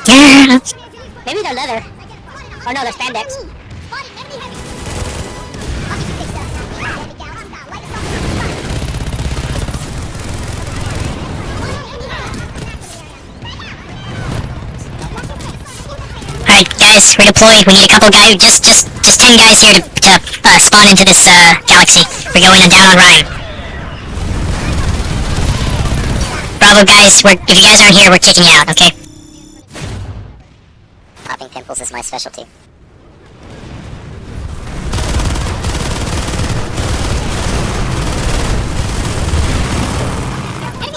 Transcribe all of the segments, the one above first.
Maybe they're leather. Oh no, they're spandex. Alright, guys, redeploy. We need a couple guys. Just 10 guys here to spawn into this galaxy. We're going down on Ryan. Bravo, guys. If you guys aren't here, we're kicking you out. Okay. Popping pimples is my specialty.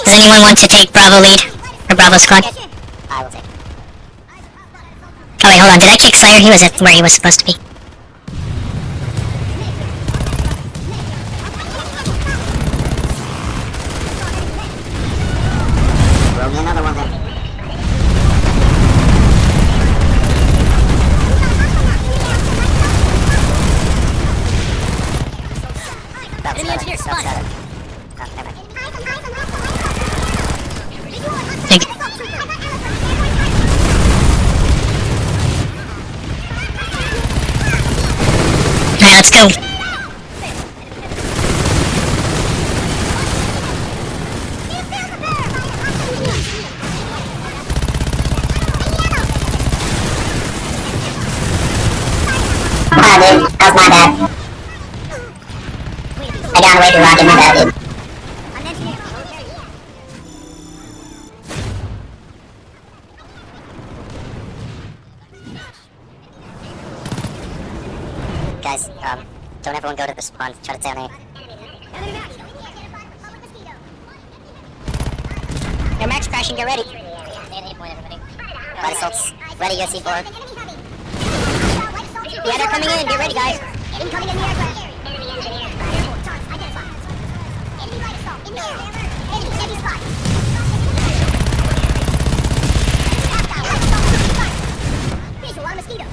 Does anyone want to take Bravo lead? Or Bravo squad? I will take it. Oh wait, hold on. Did I kick Slayer? He was at where he was supposed to be. Throw me another one then. Enemy engineer spotted. Alright, let's go. Dude, that was my bad. I got away through rocket, my bad, dude. Guys, don't everyone go to the spawn. Try to stay on A. They're max crashing, get ready. Light assaults. Ready, USC-4. Yeah, they're coming in. Get ready, guys. Incoming in the aircraft. Enemy engineer. Charts identified. Enemy light assault. In the air. Enemy spot. Visual on mosquito.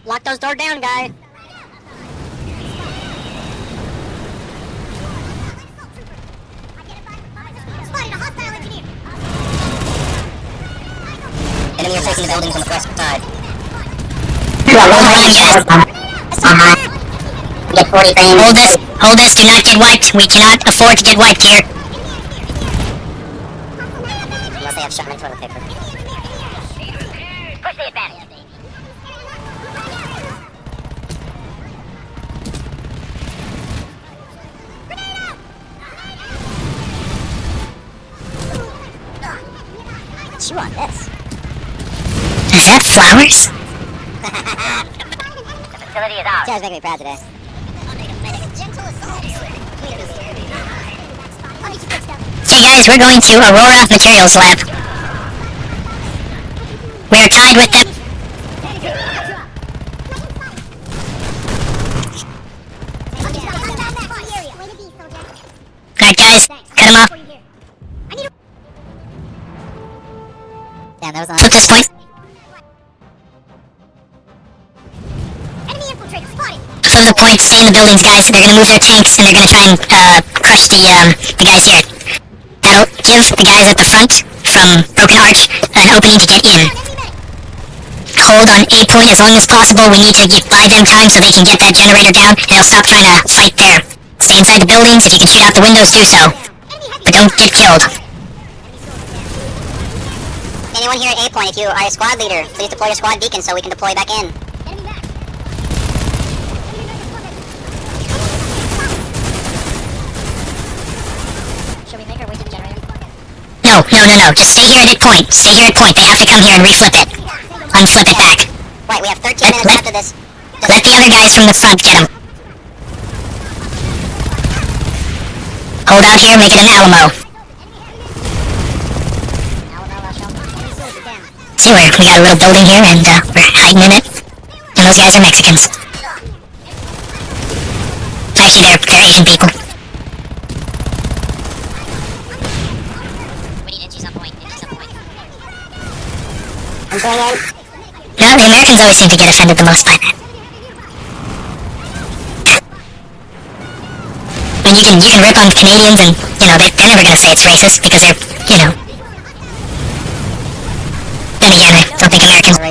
Lock those doors down, guys. Enemy are taking the buildings on the west side. Get 40 frames. Hold this, do not get wiped. We cannot afford to get wiped here. Unless they have Shaman toilet paper. Push the advantage. Chew on this. Is that flowers? The facility is ours. You guys make me proud today. Okay guys, we're going to Aurora Materials Lab. We are tied with them. Alright guys, cut him off. Yeah, that was on. Flip this point. Enemy infiltrator spotted. Flip the point, stay in the buildings, guys. They're gonna move their tanks and they're gonna try and crush the guys here. That'll give the guys at the front from Broken Arch an opening to get in. Hold on A point as long as possible. We need to buy them time so they can get that generator down and they'll stop trying to fight there. Stay inside the buildings. If you can shoot out the windows, do so. But don't get killed. Anyone here at A point, if you are a squad leader, please deploy your squad beacon so we can deploy back in. Should we make our way to the generator? No. Just stay here at A point. Stay here at point. They have to come here and reflip it. Unflip it back. Wait, we have 13 minutes after this. Let the other guys from the front get them. Hold out here, make it an Alamo. See, we got a little building here, and we're hiding in it. And those guys are Mexicans. Actually, they're Asian people. We need inches on point. No, the Americans always seem to get offended the most by that. I mean, you can rip on Canadians and, they're never gonna say it's racist because they're. Then again, I don't think Americans...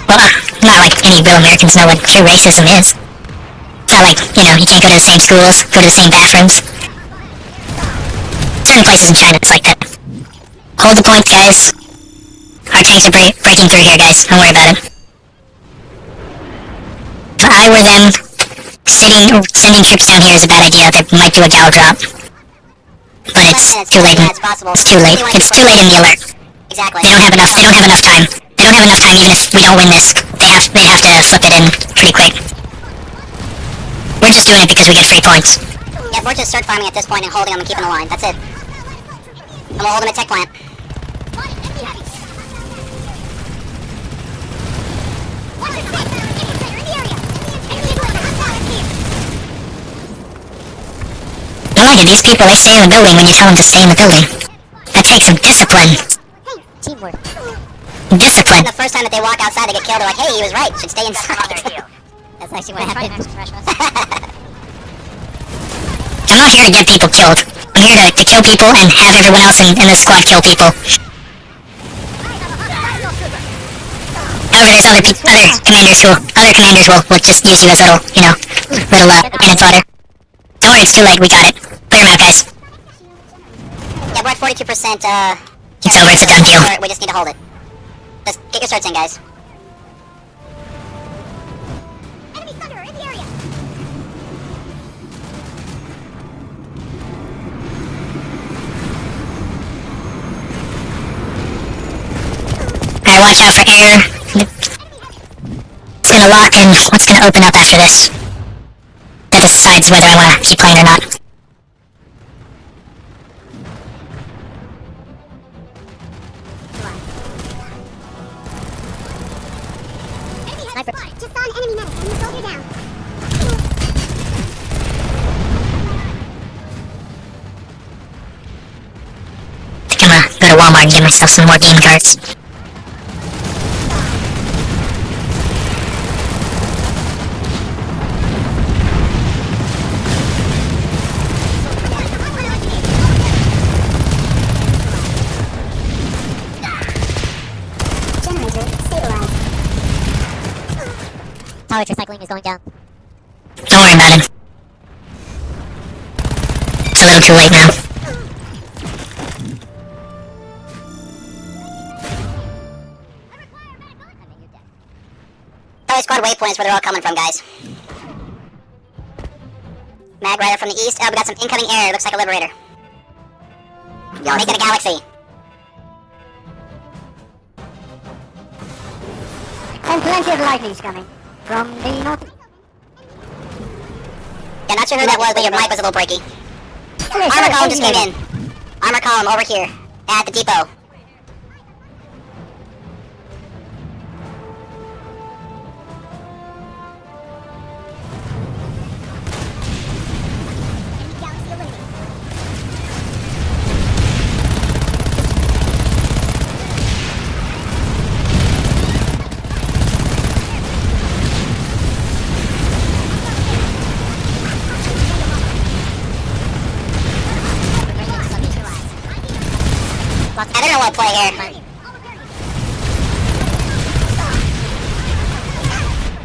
Well, not like any real Americans know what true racism is. It's not like, you can't go to the same schools, go to the same bathrooms. Certain places in China, it's like that. Hold the point, guys. Our tanks are breaking through here, guys. Don't worry about it. If I were them, sending troops down here is a bad idea. They might do a gal drop. But it's too late. It's too late. It's too late in the alert. Exactly. They don't have enough time. They don't have enough time even if we don't win this. They have to flip it in pretty quick. We're just doing it because we get free points. Yeah, we're just search farming at this point and holding them and keeping the line. That's it. And we'll hold them at tech plant. I like it. These people, they stay in the building when you tell them to stay in the building. That takes some discipline. Teamwork. Discipline. The first time that they walk outside, they get killed. They're like, hey, he was right. Should stay inside. That's actually what happened. I'm not here to get people killed. I'm here to kill people and have everyone else in the squad kill people. However, there's other commanders will just use you as little cannon fodder. Don't worry, it's too late. We got it. Clear them out, guys. Yeah, we're at 42%. It's over. It's a done deal. We just need to hold it. Just get your certs in, guys. Enemy thunder in the area. Alright, watch out for air. It's gonna lock and what's gonna open up after this. That decides whether I wanna keep playing or not. Sniper. Just saw an enemy medic. Enemy soldier down. I think I'm gonna go to Walmart and get myself some more game cards. Tower recycling is going down. Don't worry about it. It's a little too late now. Tower squad waypoints where they're all coming from, guys. Mag Rider from the east. Oh, we got some incoming air. Looks like a Liberator. Y'all make it a galaxy. And plenty of lightning's coming from the north. Yeah, not sure who that was, but your mic was a little breaky. Armor column just came in. Armor column over here at the depot. I don't know what to play here.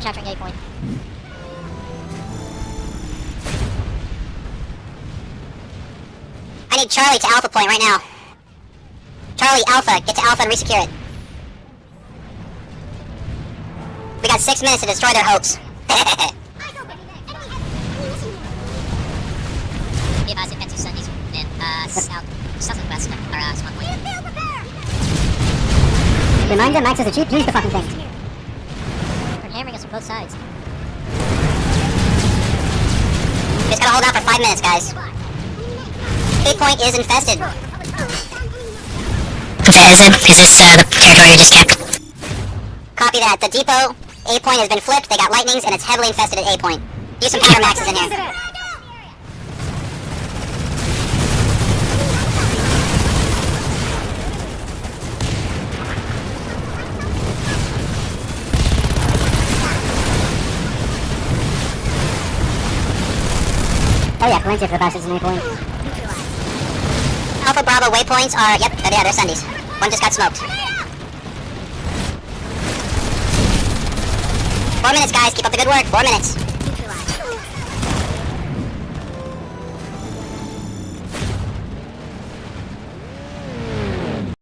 Capturing A point. I need Charlie to Alpha point right now. Charlie, Alpha. Get to Alpha and resecure it. We got 6 minutes to destroy their hopes. Be advised, infantry Sundays in southwest or spawn point. Remind them access the cheap, use the fucking things. They're hammering us from both sides. Just gotta hold out for 5 minutes, guys. A point is infested. Is this the territory you just kept? Copy that. The depot, A point has been flipped, they got lightnings, and it's heavily infested at A point. Use some powder maxes in here. Oh yeah, plenty of the bastards in A point. Alpha Bravo waypoints are, yep, yeah, they're Sundays. One just got smoked. 4 minutes, guys. Keep up the good work. 4 minutes.